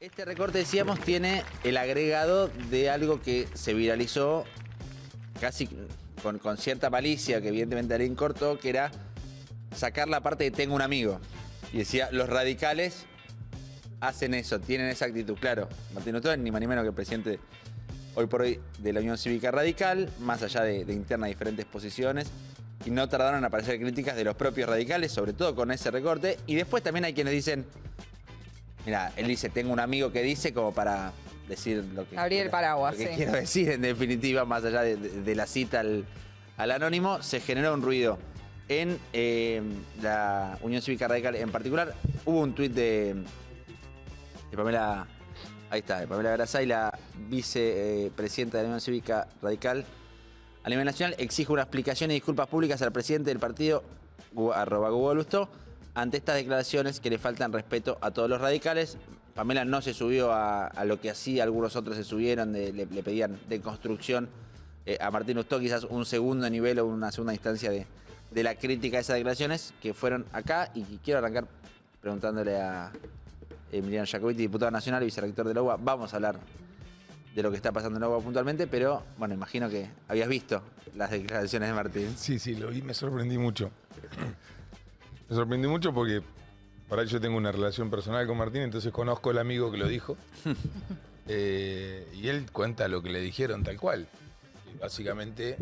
Este recorte, decíamos, tiene el agregado de algo que se viralizó casi con cierta malicia, que evidentemente alguien cortó, que era sacar la parte de tengo un amigo. Y decía, los radicales hacen eso, tienen esa actitud. Claro, Martín Lustó, ni más ni menos que el presidente hoy por hoy de la Unión Cívica Radical, más allá de internas diferentes posiciones, y no tardaron en aparecer críticas de los propios radicales, sobre todo con ese recorte. Y después también hay quienes dicen, mira, él dice, tengo un amigo que dice, como para decir lo que, Abrir el paraguas, lo que sí. quiero decir, en definitiva, más allá de la cita al anónimo. Se generó un ruido en la Unión Cívica Radical en particular. Hubo un tuit de Pamela, ahí está, de Pamela Garazay, la vicepresidenta de la Unión Cívica Radical. A nivel nacional, exijo una explicación y disculpas públicas al presidente del partido, @Lustó, ante estas declaraciones que le faltan respeto a todos los radicales. Pamela no se subió a lo que hacía, algunos otros se subieron, le pedían de construcción a Martín Lustó, quizás un segundo nivel o una segunda instancia de la crítica a esas declaraciones que fueron acá. Y quiero arrancar preguntándole a Emiliano Jacobiti, diputado nacional y vicerrector de la UBA. Vamos a hablar de lo que está pasando en la UBA puntualmente, pero bueno, imagino que habías visto las declaraciones de Martín. Sí, lo vi, me sorprendí mucho. Me sorprendí mucho porque por ahí yo tengo una relación personal con Martín, entonces conozco al amigo que lo dijo. Y él cuenta lo que le dijeron tal cual. Y básicamente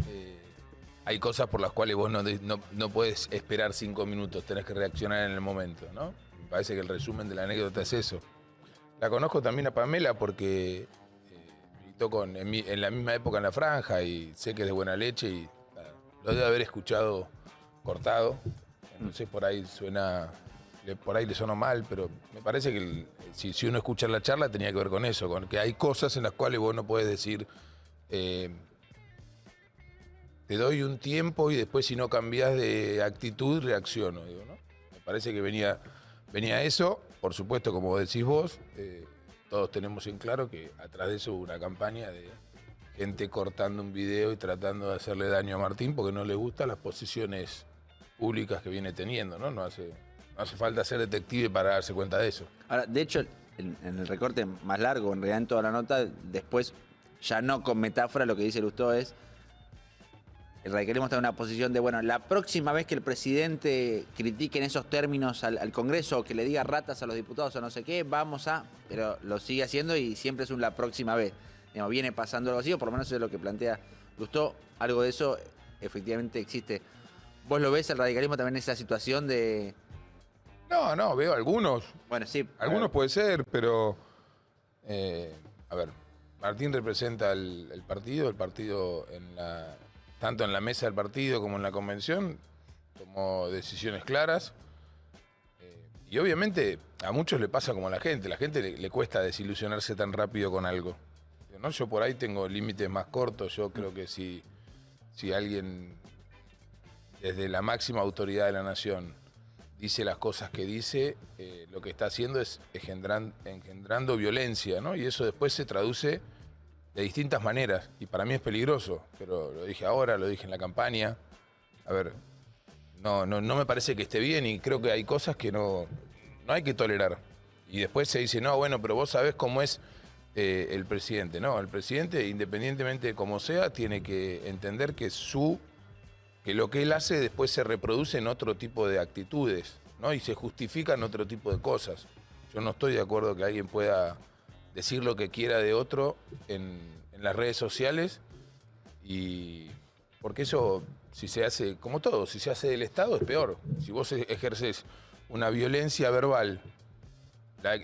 hay cosas por las cuales vos no puedes esperar 5 minutos, tenés que reaccionar en el momento, ¿no? Me parece que el resumen de la anécdota es eso. La conozco también a Pamela porque militó en la misma época en La Franja y sé que es de buena leche y lo debe haber escuchado cortado. Entonces por ahí le sonó mal, pero me parece que si uno escucha la charla tenía que ver con eso, con que hay cosas en las cuales vos no puedes decir te doy un tiempo y después si no cambiás de actitud reacciono, digo, ¿no? Me parece que venía eso, por supuesto, como decís vos, todos tenemos en claro que atrás de eso hubo una campaña de gente cortando un video y tratando de hacerle daño a Martín porque no le gustan las posiciones públicas que viene teniendo, ¿no? No hace falta ser detective para darse cuenta de eso. Ahora, de hecho, en el recorte más largo, en realidad en toda la nota, después, ya no con metáfora, lo que dice Lustó es, el radicalismo está en una posición de, bueno, la próxima vez que el presidente critique en esos términos al Congreso, o que le diga ratas a los diputados o no sé qué, vamos a... Pero lo sigue haciendo y siempre es la próxima vez. Digamos, viene pasando algo así, o por lo menos eso es lo que plantea Lustó. Algo de eso efectivamente existe. ¿Vos lo ves el radicalismo también en esa situación de...? No, veo algunos. Bueno, sí. Algunos puede ser, pero... a ver, Martín representa el partido tanto en la mesa del partido como en la convención, tomó decisiones claras. Y obviamente a muchos le pasa como a la gente le cuesta desilusionarse tan rápido con algo. ¿No? Yo por ahí tengo límites más cortos, yo creo que si alguien desde la máxima autoridad de la nación dice las cosas que dice, lo que está haciendo es engendrando violencia, ¿no? Y eso después se traduce de distintas maneras, y para mí es peligroso, pero lo dije ahora, lo dije en la campaña. A ver, no me parece que esté bien y creo que hay cosas que no hay que tolerar. Y después se dice, no, bueno, pero vos sabés cómo es el presidente. No, el presidente, independientemente de cómo sea, tiene que entender que lo que él hace después se reproduce en otro tipo de actitudes, ¿no? Y se justifica en otro tipo de cosas. Yo no estoy de acuerdo que alguien pueda decir lo que quiera de otro en las redes sociales, y porque eso, si se hace, como todo, si se hace del Estado es peor. Si vos ejerces una violencia verbal,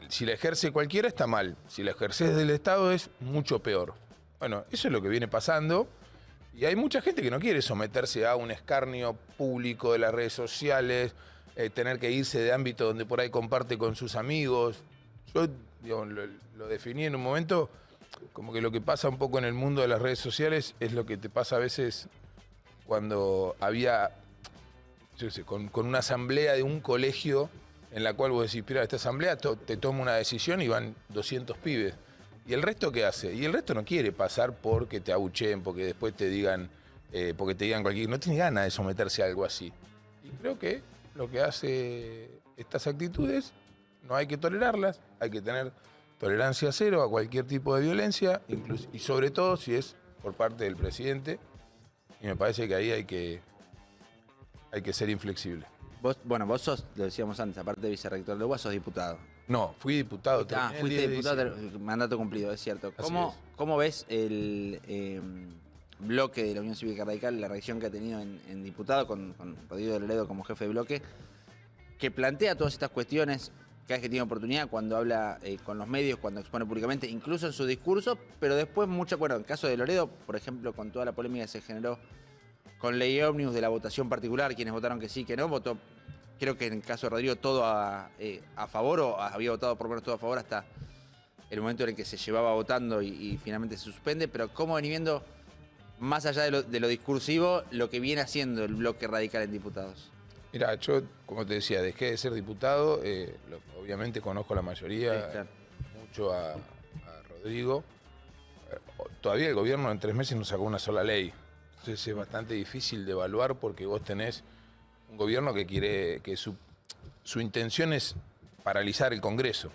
si la ejerce cualquiera está mal, si la ejerces del Estado es mucho peor. Bueno, eso es lo que viene pasando. Y hay mucha gente que no quiere someterse a un escarnio público de las redes sociales, tener que irse de ámbito donde por ahí comparte con sus amigos. Yo lo definí en un momento como que lo que pasa un poco en el mundo de las redes sociales es lo que te pasa a veces cuando había, yo sé, con una asamblea de un colegio en la cual vos decís, mira, esta asamblea te toma una decisión y van 200 pibes. ¿Y el resto qué hace? Y el resto no quiere pasar porque te abucheen, porque después te digan, cualquier... No tiene ganas de someterse a algo así. Y creo que lo que hace estas actitudes no hay que tolerarlas, hay que tener tolerancia cero a cualquier tipo de violencia, y sobre todo si es por parte del presidente, y me parece que ahí hay que ser inflexible. Vos sos, lo decíamos antes, aparte de vicerrector de UBA, sos diputado. No, fui diputado. Fuiste diputado, mandato cumplido, es cierto. ¿Cómo ves el bloque de la Unión Cívica Radical, la reacción que ha tenido en diputado, con Rodrigo de Loredo como jefe de bloque, que plantea todas estas cuestiones cada vez que tiene oportunidad, cuando habla con los medios, cuando expone públicamente, incluso en su discurso, pero después en el caso de Loredo, por ejemplo, con toda la polémica que se generó con ley ómnibus de la votación particular, quienes votaron que sí, que no, votó, creo que en el caso de Rodrigo, todo a favor, o había votado por lo menos todo a favor hasta el momento en el que se llevaba votando y finalmente se suspende, pero ¿cómo ven viendo, más allá de lo discursivo, lo que viene haciendo el bloque radical en diputados? Mira, yo, como te decía, dejé de ser diputado, obviamente conozco la mayoría, Sí, claro. mucho a Rodrigo. Todavía el gobierno en 3 meses no sacó una sola ley, entonces es bastante difícil de evaluar porque vos tenés un gobierno que quiere, que su intención es paralizar el Congreso,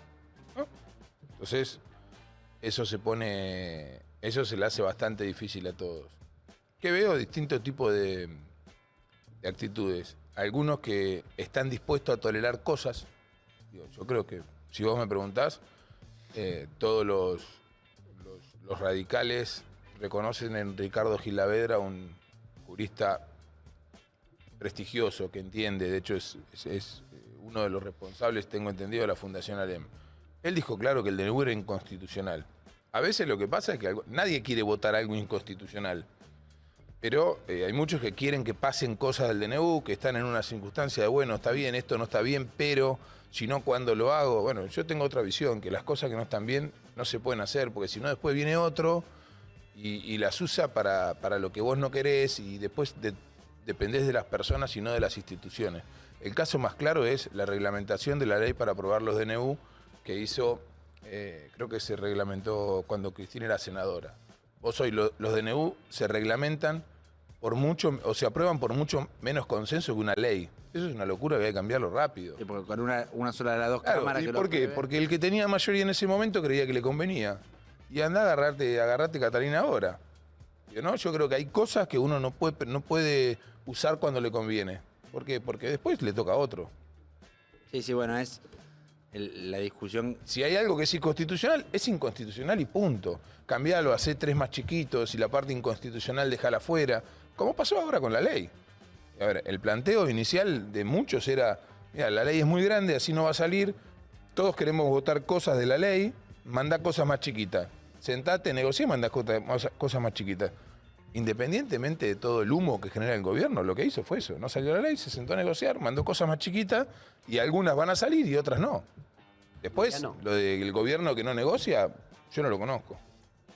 ¿no? Entonces, eso se le hace bastante difícil a todos. Que veo distintos tipos de actitudes. Algunos que están dispuestos a tolerar cosas. Yo creo que, si vos me preguntás, todos los radicales reconocen en Ricardo Gilavedra un jurista prestigioso, que entiende, de hecho es uno de los responsables, tengo entendido, de la Fundación Alem. Él dijo claro que el DNU era inconstitucional. A veces lo que pasa es que nadie quiere votar algo inconstitucional, pero hay muchos que quieren que pasen cosas del DNU, que están en una circunstancia de, bueno, está bien, esto no está bien, pero si no, ¿cuándo lo hago? Bueno, yo tengo otra visión, que las cosas que no están bien no se pueden hacer, porque si no después viene otro y las usa para lo que vos no querés, y después dependés de las personas y no de las instituciones. El caso más claro es la reglamentación de la ley para aprobar los DNU, que hizo, creo que se reglamentó cuando Cristina era senadora. Vos hoy los DNU se reglamentan por mucho, o se aprueban por mucho menos consenso que una ley. Eso es una locura que hay que cambiarlo rápido. Sí, porque con una sola de las dos cámaras ¿Y que por lo qué? apruebe. Porque el que tenía mayoría en ese momento creía que le convenía. Y andá a agarrate Catalina ahora. ¿No? Yo creo que hay cosas que uno no puede usar cuando le conviene. ¿Por qué? Porque después le toca a otro. Sí, bueno, es la discusión. Si hay algo que es inconstitucional y punto. Cambialo, hacé 3 más chiquitos y la parte inconstitucional dejala fuera. Como pasó ahora con la ley. A ver, el planteo inicial de muchos era, mira, la ley es muy grande, así no va a salir, todos queremos votar cosas de la ley, mandá cosas más chiquitas. Sentate, negociá, mandá cosas más chiquitas. Independientemente de todo el humo que genera el gobierno, lo que hizo fue eso. No salió la ley, se sentó a negociar, mandó cosas más chiquitas y algunas van a salir y otras no. Después, lo del gobierno que no negocia, yo no lo conozco.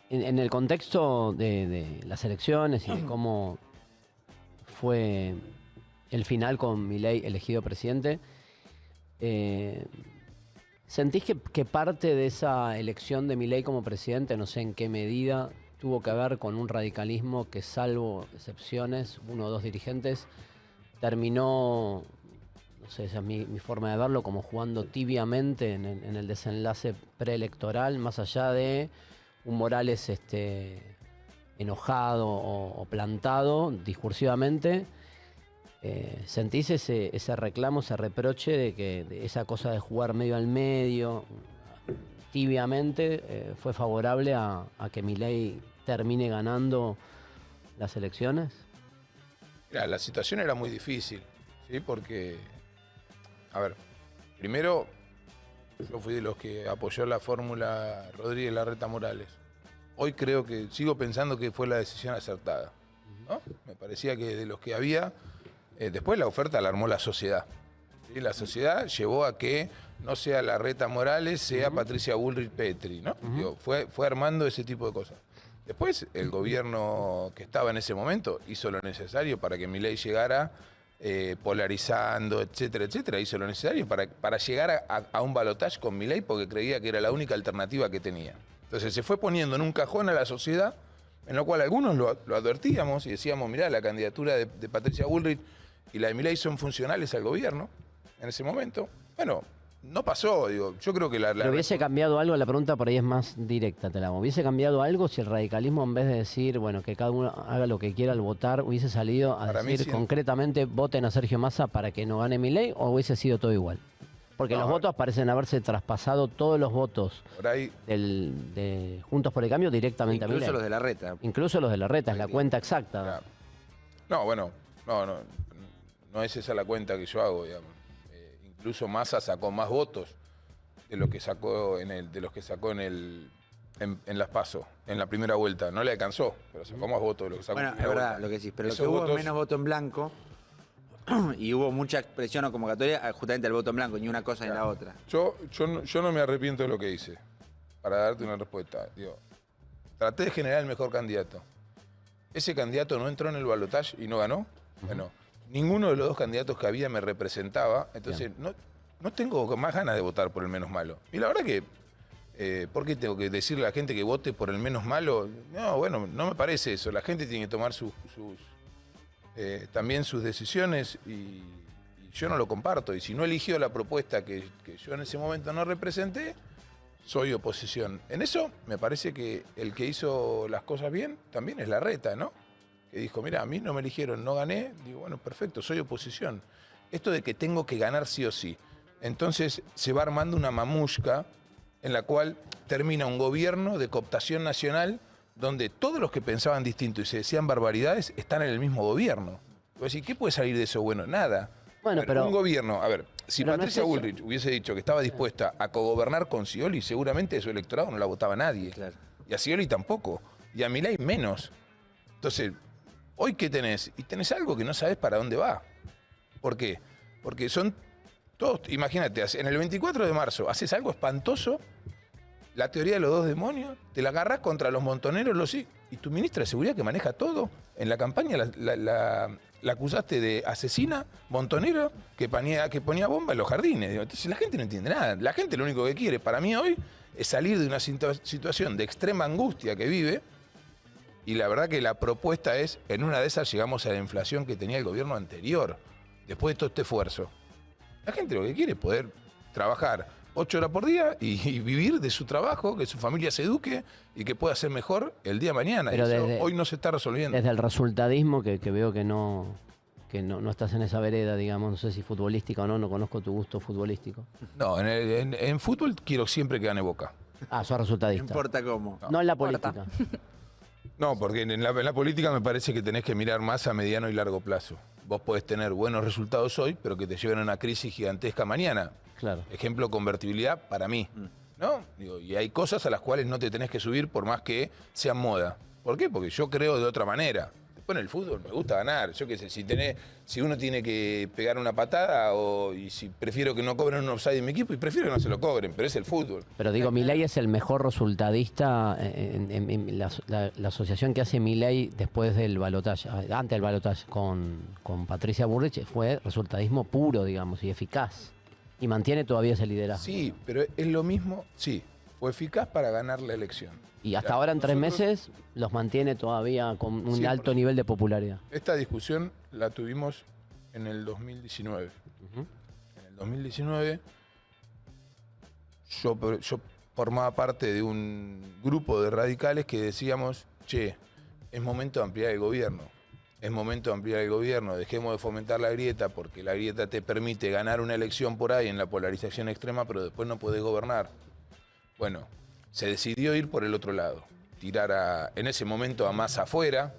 En el contexto de las elecciones y de cómo fue el final con Milei elegido presidente, ¿sentís que parte de esa elección de Milei como presidente, no sé en qué medida, tuvo que ver con un radicalismo que, salvo excepciones, 1 o 2 dirigentes, terminó, no sé, esa es mi forma de verlo, como jugando tibiamente en el desenlace preelectoral, más allá de un Morales enojado o plantado discursivamente? ¿Sentís ese reclamo, ese reproche de esa cosa de jugar medio al medio, tibiamente, fue favorable a que Milei termine ganando las elecciones? Mirá, la situación era muy difícil, ¿sí? Porque, a ver, primero, yo fui de los que apoyó la fórmula Rodríguez Larreta Morales. Hoy sigo pensando que fue la decisión acertada, ¿no? Me parecía que de los que había, después la oferta la armó la sociedad. ¿Sí? La sociedad llevó a que no sea Larreta Morales, sea Patricia Bullrich Petri, ¿no? Digo, fue armando ese tipo de cosas. Después, el gobierno que estaba en ese momento hizo lo necesario para que Milei llegara polarizando, etcétera, etcétera. Hizo lo necesario para llegar a un balotaje con Milei porque creía que era la única alternativa que tenía. Entonces se fue poniendo en un cajón a la sociedad, en lo cual algunos lo advertíamos y decíamos, mirá, la candidatura de Patricia Bullrich y la de Milei son funcionales al gobierno en ese momento. Bueno, no pasó, digo. Yo creo que Pero hubiese cambiado algo, la pregunta por ahí es más directa, te la hago. ¿Hubiese cambiado algo si el radicalismo, en vez de decir, bueno, que cada uno haga lo que quiera al votar, hubiese salido a Para mí decir sí. concretamente voten a Sergio Massa para que no gane Milei, o hubiese sido todo igual? Porque No, los votos parecen haberse traspasado todos los votos por ahí, de Juntos por el Cambio directamente a Incluso Milei. los de la reta. Incluso los de la reta, es la cuenta exacta. claro. No, bueno, no es esa la cuenta que yo hago, digamos. Incluso Massa sacó más votos de lo que sacó en las PASO, en la primera vuelta. No le alcanzó, pero sacó más votos de lo que sacó Bueno, en es la primera verdad vuelta. lo que decís, pero lo Esos que hubo votos- menos voto en blanco y hubo mucha expresión o convocatoria justamente al voto en blanco, ni una cosa ni la otra. Yo no me arrepiento de lo que hice, para darte una respuesta. Digo, traté de generar el mejor candidato. Ese candidato no entró en el balotaje y no ganó. Bueno, ninguno de los dos candidatos que había me representaba, entonces no tengo más ganas de votar por el menos malo. Y la verdad que, ¿por qué tengo que decirle a la gente que vote por el menos malo? No, bueno, no me parece eso. La gente tiene que tomar también sus decisiones y yo no lo comparto. Y si no eligió la propuesta que yo en ese momento no representé, soy oposición. En eso me parece que el que hizo las cosas bien también es Larreta, ¿no? Que dijo, mira, a mí no me eligieron, no gané. Digo, bueno, perfecto, soy oposición. Esto de que tengo que ganar sí o sí. Entonces se va armando una mamushka en la cual termina un gobierno de cooptación nacional donde todos los que pensaban distinto y se decían barbaridades están en el mismo gobierno. Voy a decir, ¿qué puede salir de eso? Bueno, nada. Bueno, A ver, pero- un gobierno, a ver, si pero no Patricia es eso. Bullrich hubiese dicho que estaba dispuesta a cogobernar con Scioli, seguramente de su electorado no la votaba nadie. Claro. Y a Scioli tampoco. Y a Milei menos. Entonces, ¿hoy qué tenés? Y tenés algo que no sabés para dónde va. ¿Por qué? Porque son todos, imagínate, en el 24 de marzo haces algo espantoso, la teoría de los dos demonios, te la agarrás contra los montoneros, y tu ministra de Seguridad que maneja todo, en la campaña la acusaste de asesina, montonero, que ponía bomba en los jardines. Digo, entonces la gente no entiende nada. La gente lo único que quiere, para mí hoy, es salir de una situación de extrema angustia que vive. Y la verdad que la propuesta es, en una de esas llegamos a la inflación que tenía el gobierno anterior, después de todo este esfuerzo. La gente lo que quiere es poder trabajar 8 horas por día y vivir de su trabajo, que su familia se eduque y que pueda ser mejor el día de mañana. Pero Y eso desde- hoy no se está resolviendo. Desde el resultadismo, que veo que no estás en esa vereda, digamos, no sé si futbolística o no conozco tu gusto futbolístico. No, en fútbol quiero siempre que gane Boca. Ah, sos No resultadista. importa cómo. No en la importa. política. No, porque en la política me parece que tenés que mirar más a mediano y largo plazo. Vos podés tener buenos resultados hoy, pero que te lleven a una crisis gigantesca mañana. Claro. Ejemplo, convertibilidad para mí. ¿No? Digo, y hay cosas a las cuales no te tenés que subir por más que sean moda. ¿Por qué? Porque yo creo de otra manera. Después en el fútbol me gusta ganar. Yo qué sé, si uno tiene que pegar una patada y si prefiero que no cobren un offside en mi equipo, y prefiero que no se lo cobren, pero es el fútbol. Pero digo, Milei es el mejor resultadista en la asociación que hace Milei después del balotaje, antes del balotaje con Patricia Bullrich, fue resultadismo puro, digamos, y eficaz. Y mantiene todavía ese liderazgo. Sí, pero es lo mismo, sí, fue eficaz para ganar la elección. Y hasta Ya, ahora en 3 nosotros- meses los mantiene todavía con un 100%. alto nivel de popularidad. Esta discusión la tuvimos en el 2019. En el 2019 yo formaba parte de un grupo de radicales que decíamos, che, es momento de ampliar el gobierno. Es momento de ampliar el gobierno, dejemos de fomentar la grieta porque la grieta te permite ganar una elección por ahí en la polarización extrema, pero después no podés gobernar. Bueno, se decidió ir por el otro lado, tirar en ese momento a Massa afuera,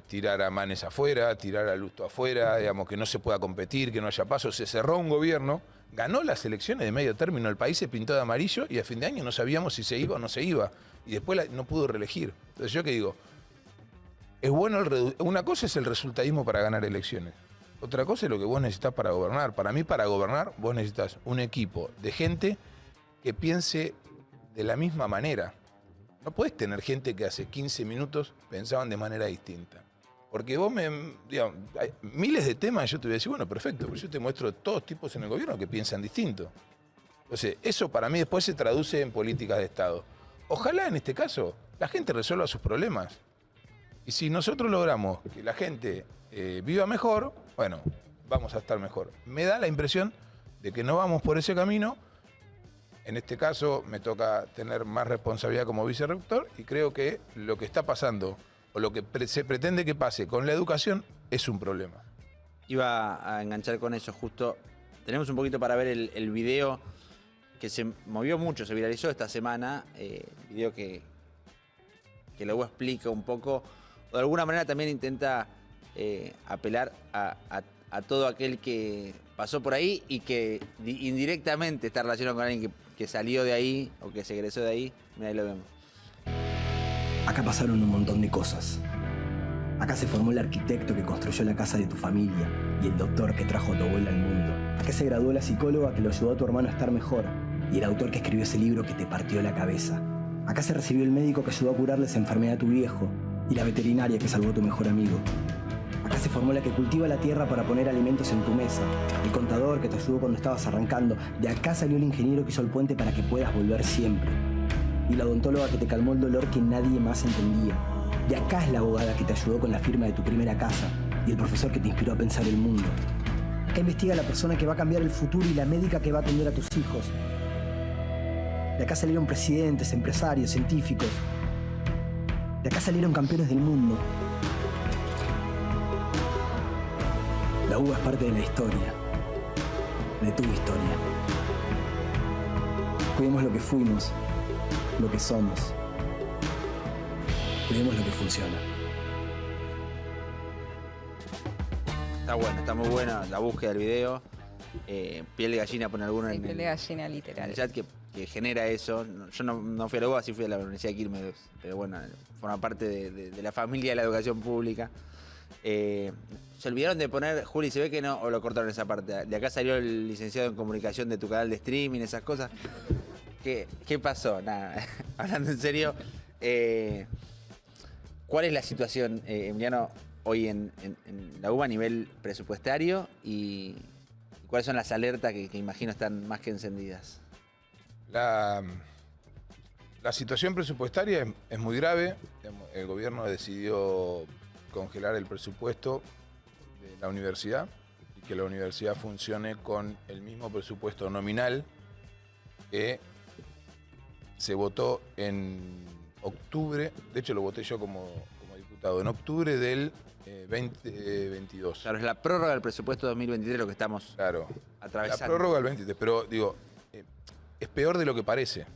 tirar a Manes afuera, tirar a Lusto afuera, digamos, que no se pueda competir, que no haya paso. Se cerró un gobierno, ganó las elecciones de medio término, el país se pintó de amarillo y a fin de año no sabíamos si se iba o no se iba. Y después no pudo reelegir. Entonces yo que digo, es bueno una cosa es el resultadismo para ganar elecciones. Otra cosa es lo que vos necesitas para gobernar. Para mí, para gobernar, vos necesitas un equipo de gente que piense de la misma manera. No podés tener gente que hace 15 minutos pensaban de manera distinta. Porque vos digamos, hay miles de temas, yo te voy a decir, bueno, perfecto, pero yo te muestro todos tipos en el gobierno que piensan distinto. Entonces, eso para mí después se traduce en políticas de Estado. Ojalá en este caso la gente resuelva sus problemas. Y si nosotros logramos que la gente viva mejor, bueno, vamos a estar mejor. Me da la impresión de que no vamos por ese camino. En este caso me toca tener más responsabilidad como vicerrector y creo que lo que está pasando o lo que se pretende que pase con la educación es un problema. Iba a enganchar con eso justo. Tenemos un poquito para ver el video que se movió mucho, se viralizó esta semana. Video que luego explica un poco, o de alguna manera también intenta apelar a todo aquel que pasó por ahí y que indirectamente está relacionado con alguien que salió de ahí o que se egresó de ahí. Mira, ahí lo vemos. Acá pasaron un montón de cosas. Acá se formó el arquitecto que construyó la casa de tu familia y el doctor que trajo a tu abuela al mundo. Acá se graduó la psicóloga que lo ayudó a tu hermano a estar mejor y el autor que escribió ese libro que te partió la cabeza. Acá se recibió el médico que ayudó a curarle esa enfermedad a tu viejo y la veterinaria que salvó a tu mejor amigo. Acá se formó la que cultiva la tierra para poner alimentos en tu mesa, el contador que te ayudó cuando estabas arrancando. De acá salió el ingeniero que hizo el puente para que puedas volver siempre. Y la odontóloga que te calmó el dolor que nadie más entendía. De acá es la abogada que te ayudó con la firma de tu primera casa y el profesor que te inspiró a pensar el mundo. Acá investiga la persona que va a cambiar el futuro y la médica que va a atender a tus hijos. De acá salieron presidentes, empresarios, científicos. De acá salieron campeones del mundo. La UBA es parte de la historia, de tu historia. Cuidemos lo que fuimos, lo que somos. Cuidemos lo que funciona. Está bueno, está muy buena la búsqueda del video. Piel de gallina pone alguno Sí, en piel de gallina, en literal. el chat que genera eso. Yo no fui a la UBA, sí fui a la Universidad de Quilmes, pero bueno, forma parte de la familia de la educación pública. Se olvidaron de poner, Juli, se ve que no, o lo cortaron esa parte. De acá salió el licenciado en comunicación de tu canal de streaming, esas cosas. ¿Qué pasó? Nada, hablando en serio. ¿Cuál es la situación, Emiliano, hoy en la UBA a nivel presupuestario y cuáles son las alertas que imagino están más que encendidas? La situación presupuestaria es muy grave. El gobierno decidió congelar el presupuesto de la universidad y que la universidad funcione con el mismo presupuesto nominal que se votó en octubre, de hecho lo voté yo como diputado, en octubre del 2022. Claro, es la prórroga del presupuesto 2023 lo que estamos atravesando. La prórroga del 23, pero digo, es peor de lo que parece.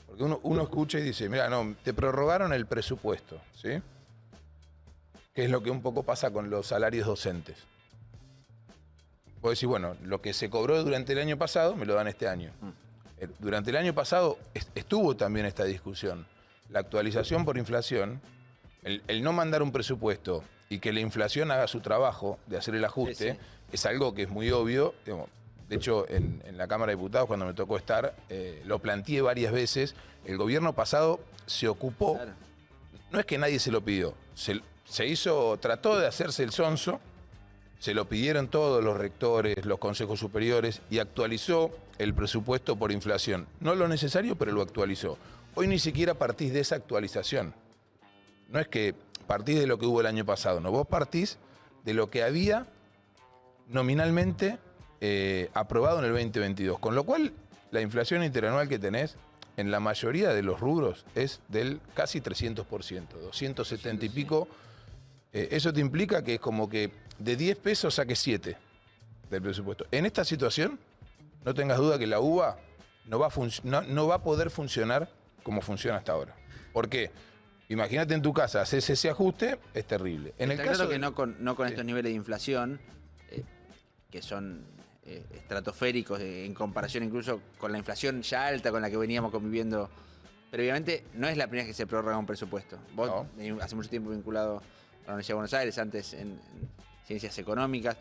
Porque uno escucha y dice, mira, no, te prorrogaron el presupuesto, ¿sí? Que es lo que un poco pasa con los salarios docentes. Vos decís, bueno, lo que se cobró durante el año pasado, me lo dan este año. Durante el año pasado estuvo también esta discusión. La actualización por inflación, el no mandar un presupuesto y que la inflación haga su trabajo de hacer el ajuste, es algo que es muy obvio. Digamos, de hecho, en la Cámara de Diputados, cuando me tocó estar, lo planteé varias veces. El gobierno pasado se ocupó, no es que nadie se lo pidió, trató de hacerse el sonso, se lo pidieron todos los rectores, los consejos superiores y actualizó el presupuesto por inflación. No lo necesario, pero lo actualizó. Hoy ni siquiera partís de esa actualización. No es que partís de lo que hubo el año pasado, no, vos partís de lo que había nominalmente aprobado en el 2022. Con lo cual, la inflación interanual que tenés en la mayoría de los rubros es del casi 300%, 270 y pico. Eso te implica que es como que de 10 pesos saques 7 del presupuesto. En esta situación, no tengas duda que la UBA no va a poder funcionar como funciona hasta ahora. ¿Por qué? Imagínate en tu casa, haces ese ajuste, es terrible. En Está el caso claro que no con estos niveles de inflación, que son estratosféricos en comparación incluso con la inflación ya alta con la que veníamos conviviendo previamente, no es la primera vez que se prorroga un presupuesto. Vos hace mucho tiempo vinculado a la Universidad de Buenos Aires, antes en Ciencias Económicas.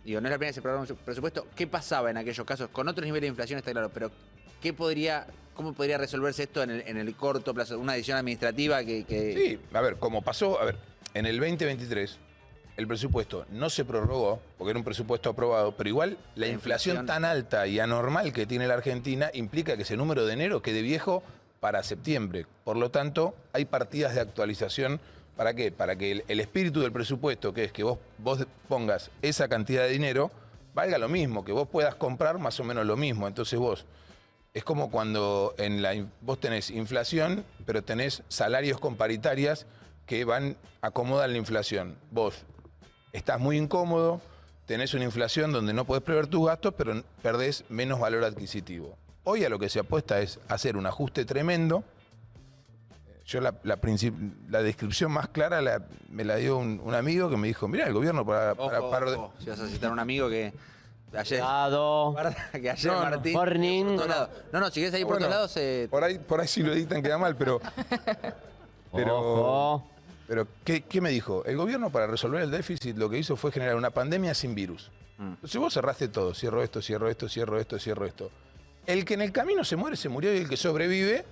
Digo, no es la primera vez que se prorroga un presupuesto. ¿Qué pasaba en aquellos casos? Con otros niveles de inflación está claro, pero ¿cómo podría resolverse esto en el corto plazo? ¿Una decisión administrativa que...? Sí, a ver, como pasó, en el 2023 el presupuesto no se prorrogó, porque era un presupuesto aprobado, pero igual la inflación tan alta y anormal que tiene la Argentina implica que ese número de enero quede viejo para septiembre. Por lo tanto, hay partidas de actualización. ¿Para qué? Para que el espíritu del presupuesto, que es que vos pongas esa cantidad de dinero, valga lo mismo, que vos puedas comprar más o menos lo mismo. Entonces es como cuando vos tenés inflación, pero tenés salarios con paritarias que acomodan la inflación. Vos estás muy incómodo, tenés una inflación donde no podés prever tus gastos, pero perdés menos valor adquisitivo. Hoy a lo que se apuesta es hacer un ajuste tremendo. Yo la descripción más clara me la dio un amigo que me dijo, mirá, el gobierno Ojo, si vas a citar a un amigo que ayer... Cuidado. Que ayer No, Martín... Warning. por todos lados. No, si querés ir por Bueno, todos lados... por ahí si lo editan queda mal, pero Ojo. ¿qué me dijo? El gobierno para resolver el déficit lo que hizo fue generar una pandemia sin virus. Entonces vos cerraste todo, cierro esto, cierro esto, cierro esto, cierro esto. El que en el camino se muere, se murió, y el que sobrevive,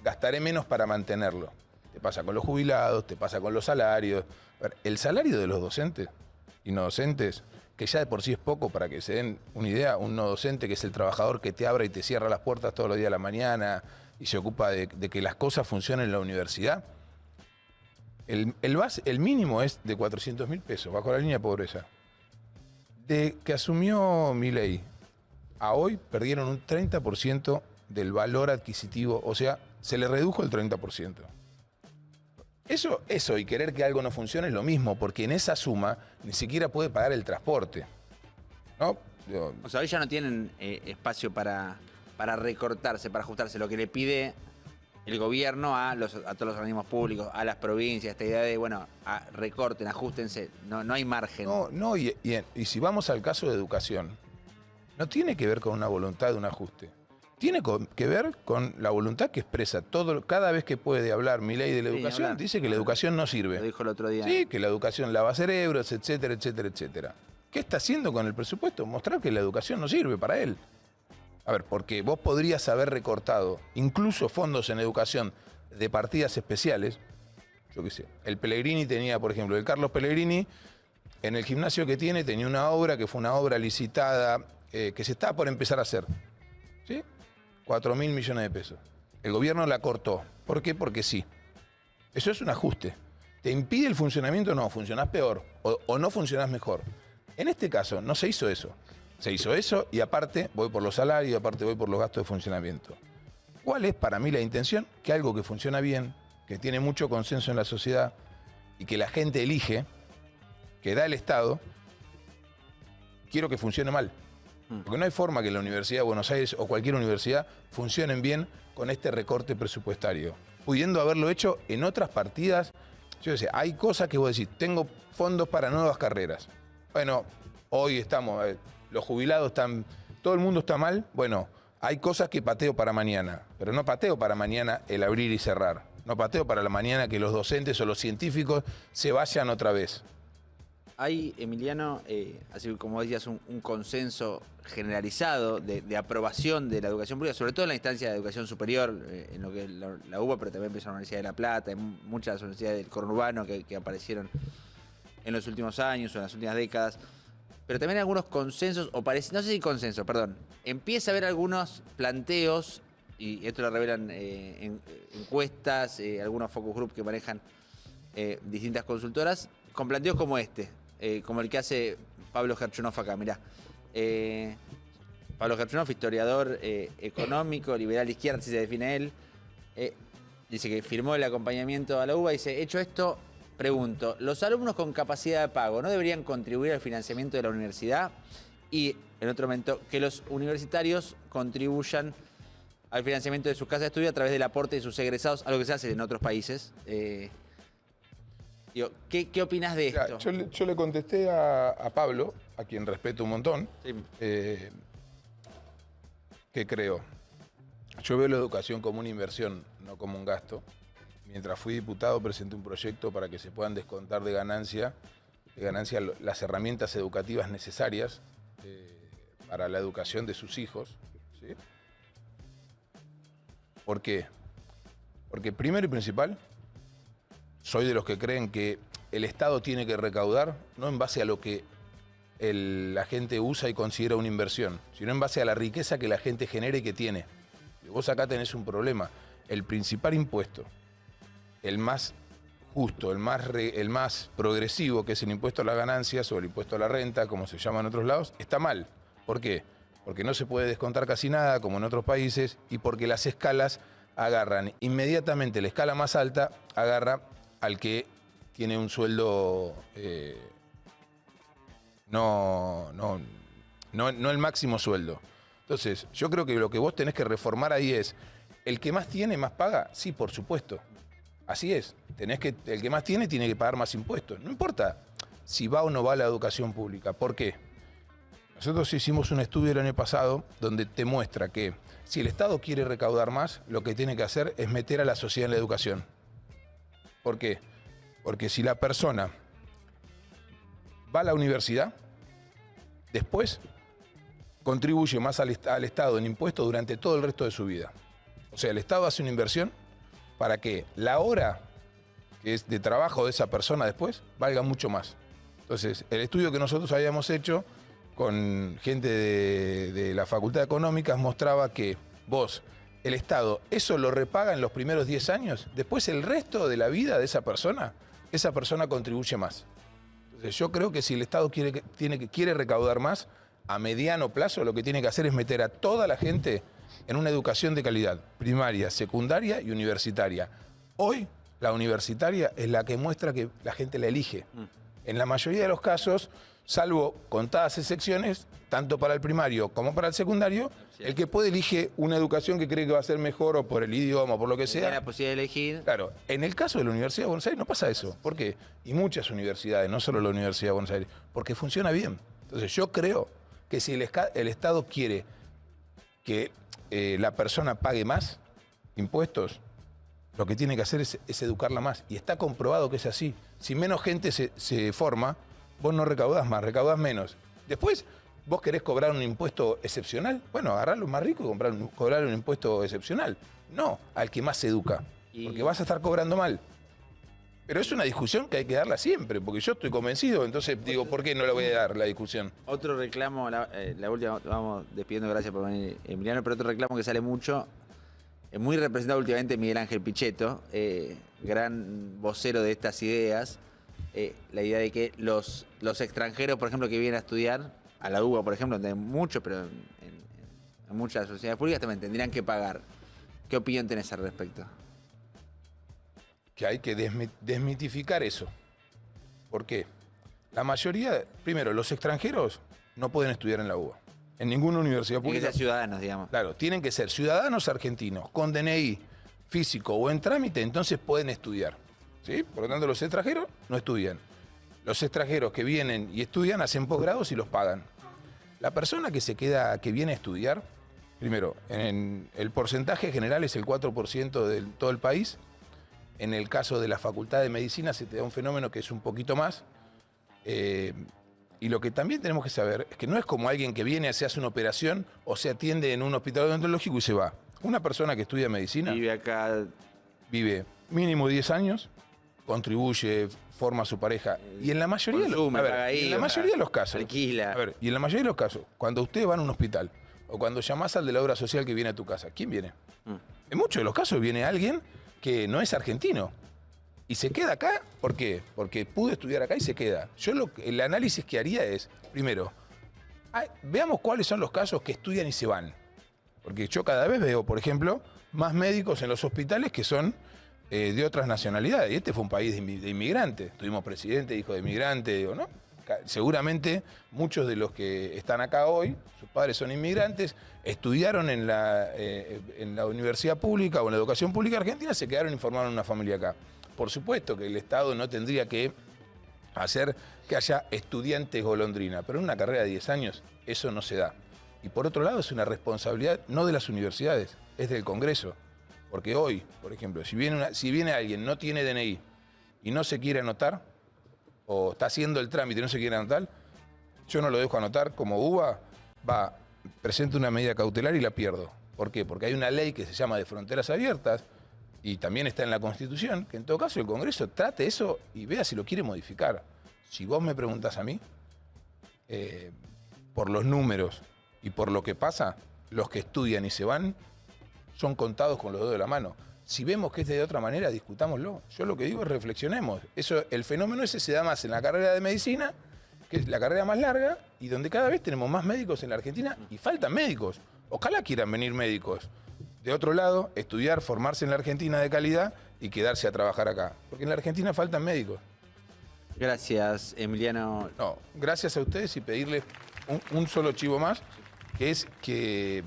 gastaré menos para mantenerlo. Te pasa con los jubilados, te pasa con los salarios. A ver, el salario de los docentes y no docentes, que ya de por sí es poco, para que se den una idea, un no docente que es el trabajador que te abre y te cierra las puertas todos los días de la mañana y se ocupa de que las cosas funcionen en la universidad. El mínimo es de 400.000 pesos, bajo la línea de pobreza. De que asumió Milei a hoy, perdieron un 30% del valor adquisitivo, o sea, se le redujo el 30%. Eso y querer que algo no funcione es lo mismo, porque en esa suma ni siquiera puede pagar el transporte, ¿no? O sea, hoy ya no tienen espacio para recortarse, para ajustarse. Lo que le pide el gobierno a todos los organismos públicos, a las provincias, esta idea de, bueno, recorten, ajustense, no hay margen. Y si vamos al caso de educación, no tiene que ver con una voluntad de un ajuste. Tiene que ver con la voluntad que expresa cada vez que puede hablar Milei de la educación, dice que la educación no sirve. Lo dijo el otro día. Sí, que la educación lava cerebros, etcétera, etcétera, etcétera. ¿Qué está haciendo con el presupuesto? Mostrar que la educación no sirve para él. A ver, porque vos podrías haber recortado incluso fondos en educación de partidas especiales. Yo qué sé, el Pellegrini tenía, por ejemplo, el Carlos Pellegrini, en el gimnasio que tiene, tenía una obra que fue una obra licitada, que se estaba por empezar a hacer. ¿Sí? 4.000 millones de pesos. El gobierno la cortó. ¿Por qué? Porque sí. Eso es un ajuste. ¿Te impide el funcionamiento? No, funcionás peor o no funcionás mejor. En este caso no se hizo eso. Se hizo eso y aparte voy por los salarios, aparte voy por los gastos de funcionamiento. ¿Cuál es para mí la intención? Que algo que funciona bien, que tiene mucho consenso en la sociedad y que la gente elige, que da el Estado, quiero que funcione mal. Porque no hay forma que la Universidad de Buenos Aires o cualquier universidad funcionen bien con este recorte presupuestario. Pudiendo haberlo hecho en otras partidas, yo decía, hay cosas que vos decís, tengo fondos para nuevas carreras. Bueno, hoy estamos, los jubilados están, todo el mundo está mal. Bueno, hay cosas que pateo para mañana, pero no pateo para mañana el abrir y cerrar. No pateo para la mañana que los docentes o los científicos se vayan otra vez. Hay, Emiliano, así como decías, un consenso generalizado de aprobación de la educación pública, sobre todo en la instancia de educación superior, en lo que es la UBA, pero también empezó la Universidad de La Plata, en muchas universidades del conurbano que aparecieron en los últimos años o en las últimas décadas. Pero también hay algunos consensos, o parece, no sé si consenso, perdón. Empieza a haber algunos planteos, y esto lo revelan encuestas, algunos focus group que manejan distintas consultoras, con planteos como este. Como el que hace Pablo Gerchunov acá, mirá. Pablo Gerchunov, historiador económico, liberal izquierda, así se define él. Dice que firmó el acompañamiento a la UBA y dice, hecho esto, pregunto, ¿los alumnos con capacidad de pago no deberían contribuir al financiamiento de la universidad? Y, en otro momento, que los universitarios contribuyan al financiamiento de sus casas de estudio a través del aporte de sus egresados, algo que se hace en otros países. ¿Qué opinas de esto? Yo le contesté a Pablo, a quien respeto un montón, Sí. que creo. Yo veo la educación como una inversión, no como un gasto. Mientras fui diputado presenté un proyecto para que se puedan descontar de ganancia las herramientas educativas necesarias para la educación de sus hijos. ¿Sí? ¿Por qué? Porque primero y principal, soy de los que creen que el Estado tiene que recaudar no en base a lo que la gente usa y considera una inversión, sino en base a la riqueza que la gente genera y que tiene. Y vos acá tenés un problema. El principal impuesto, el más justo, el más progresivo, que es el impuesto a las ganancias o el impuesto a la renta, como se llama en otros lados, está mal. ¿Por qué? Porque no se puede descontar casi nada, como en otros países, y porque las escalas agarran inmediatamente, la escala más alta agarra al que tiene un sueldo no el máximo sueldo. Entonces, yo creo que lo que vos tenés que reformar ahí es, ¿el que más tiene más paga? Sí, por supuesto. Así es. El que más tiene que pagar más impuestos. No importa si va o no va a la educación pública. ¿Por qué? Nosotros hicimos un estudio el año pasado donde te muestra que si el Estado quiere recaudar más, lo que tiene que hacer es meter a la sociedad en la educación. ¿Por qué? Porque si la persona va a la universidad, después contribuye más al Estado en impuestos durante todo el resto de su vida. O sea, el Estado hace una inversión para que la hora que es de trabajo de esa persona después valga mucho más. Entonces, el estudio que nosotros habíamos hecho con gente de la Facultad de Económicas mostraba que vos, el Estado, eso lo repaga en los primeros 10 años, después el resto de la vida de esa persona contribuye más. Entonces, yo creo que si el Estado quiere recaudar más, a mediano plazo lo que tiene que hacer es meter a toda la gente en una educación de calidad, primaria, secundaria y universitaria. Hoy, la universitaria es la que muestra que la gente la elige. En la mayoría de los casos, salvo contadas excepciones, tanto para el primario como para el secundario, el que puede elige una educación que cree que va a ser mejor o por el idioma o por lo que sea. Tiene la posibilidad de elegir. Claro, en el caso de la Universidad de Buenos Aires no pasa eso. ¿Por qué? Y muchas universidades, no solo la Universidad de Buenos Aires, porque funciona bien. Entonces yo creo que si el Estado quiere que la persona pague más impuestos, lo que tiene que hacer es educarla más. Y está comprobado que es así. Si menos gente se forma, vos no recaudás más, recaudás menos. Después, vos querés cobrar un impuesto excepcional, bueno, agarrá a los más ricos y cobrar un impuesto excepcional. No al que más se educa, porque vas a estar cobrando mal. Pero es una discusión que hay que darla siempre, porque yo estoy convencido, entonces digo, ¿por qué no la voy a dar la discusión? Otro reclamo, la última, vamos despidiendo, gracias por venir, Emiliano, pero otro reclamo que sale mucho, muy representado últimamente, Miguel Ángel Pichetto, gran vocero de estas ideas, la idea de que los extranjeros, por ejemplo, que vienen a estudiar, a la UBA, por ejemplo, donde hay mucho, pero en muchas sociedades públicas también tendrían que pagar. ¿Qué opinión tenés al respecto? Que hay que desmitificar eso. ¿Por qué? La mayoría, primero, los extranjeros no pueden estudiar en la UBA. En ninguna universidad Tienen pública. que ser ciudadanos, digamos. Claro, tienen que ser ciudadanos argentinos, con DNI físico o en trámite, entonces pueden estudiar. ¿Sí? Por lo tanto, los extranjeros no estudian. Los extranjeros que vienen y estudian hacen posgrados y los pagan. La persona que viene a estudiar, primero, en el porcentaje general es el 4% de todo el país. En el caso de la Facultad de Medicina se te da un fenómeno que es un poquito más. Y lo que también tenemos que saber es que no es como alguien que viene, se hace una operación o se atiende en un hospital odontológico y se va. Una persona que estudia medicina Vive acá. vive mínimo 10 años, contribuye, forma a su pareja. Y en la mayoría, Consume, a ver, paga ahí, y en la mayoría de los casos, alquila. a ver, y en la mayoría de los casos, cuando usted va a un hospital o cuando llamás al de la obra social que viene a tu casa, ¿quién viene? En muchos de los casos viene alguien que no es argentino y se queda acá. ¿Por qué? Porque pudo estudiar acá y se queda. Yo el análisis que haría es, primero, veamos cuáles son los casos que estudian y se van. Porque yo cada vez veo, por ejemplo, más médicos en los hospitales que son de otras nacionalidades. Y este fue un país de inmigrantes. Tuvimos presidente, hijo de inmigrante, ¿o no? Seguramente muchos de los que están acá hoy, sus padres son inmigrantes, estudiaron en la universidad pública o en la educación pública argentina, se quedaron y formaron una familia acá. Por supuesto que el Estado no tendría que hacer que haya estudiantes golondrina, pero en una carrera de 10 años eso no se da. Y por otro lado es una responsabilidad no de las universidades, es del Congreso. Porque hoy, por ejemplo, si viene alguien, no tiene DNI y no se quiere anotar, o está haciendo el trámite y no se quiere anotar, yo no lo dejo anotar, como UBA, presento una medida cautelar y la pierdo. ¿Por qué? Porque hay una ley que se llama de fronteras abiertas y también está en la Constitución, que en todo caso el Congreso trate eso y vea si lo quiere modificar. Si vos me preguntás a mí, por los números y por lo que pasa, los que estudian y se van son contados con los dedos de la mano. Si vemos que es de otra manera, discutámoslo. Yo lo que digo es reflexionemos. El fenómeno ese se da más en la carrera de medicina, que es la carrera más larga, y donde cada vez tenemos más médicos en la Argentina y faltan médicos. Ojalá quieran venir médicos de otro lado, estudiar, formarse en la Argentina de calidad y quedarse a trabajar acá. Porque en la Argentina faltan médicos. Gracias, Emiliano. No, gracias a ustedes y pedirles un solo chivo más, que es que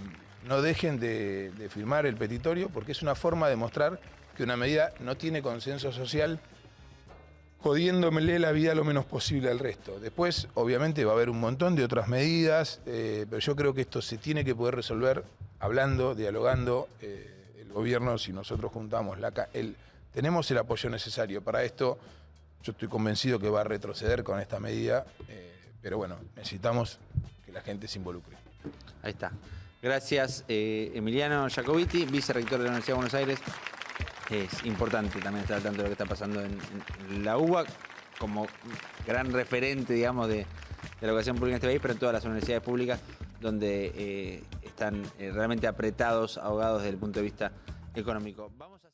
no dejen de firmar el petitorio, porque es una forma de mostrar que una medida no tiene consenso social, jodiéndomele la vida lo menos posible al resto. Después, obviamente, va a haber un montón de otras medidas, pero yo creo que esto se tiene que poder resolver hablando, dialogando. El gobierno, si nosotros juntamos, tenemos el apoyo necesario para esto. Yo estoy convencido que va a retroceder con esta medida, pero bueno, necesitamos que la gente se involucre. Ahí está. Gracias, Emiliano Jacobiti, vicerrector de la Universidad de Buenos Aires. Es importante también estar al tanto de lo que está pasando en la UBA, como gran referente, digamos, de la educación pública en este país, pero en todas las universidades públicas donde están realmente apretados, ahogados desde el punto de vista económico. Vamos a